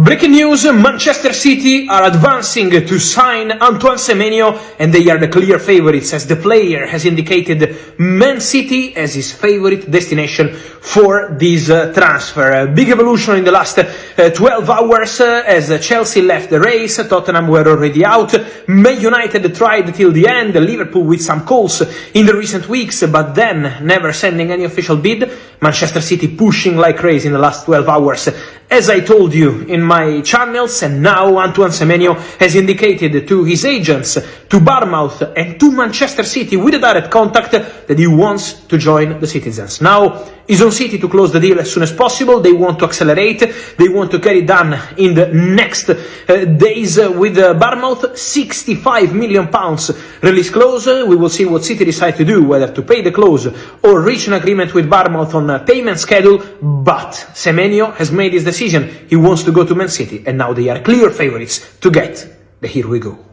Breaking news, Manchester City are advancing to sign Antoine Semenyo and they are the clear favourites as the player has indicated Man City as his favourite destination for this transfer. A big evolution in the last 12 hours as Chelsea left the race, Tottenham were already out, Man United tried till the end, Liverpool with some calls in the recent weeks but then never sending any official bid, Manchester City pushing like crazy in the last 12 hours. As I told you in my channels, and now Antoine Semenyo has indicated to his agents, to Bournemouth and to Manchester City with a direct contact that he wants to join the Citizens. Now, it's on City to close the deal as soon as possible. They want to accelerate. They want to get it done in the next days with Bournemouth. £65 million release clause. We will see what City decide to do, whether to pay the clause or reach an agreement with Bournemouth on a payment schedule. But Semenyo has made his decision. He wants to go to Man City, and now they are clear favourites to get the here we go.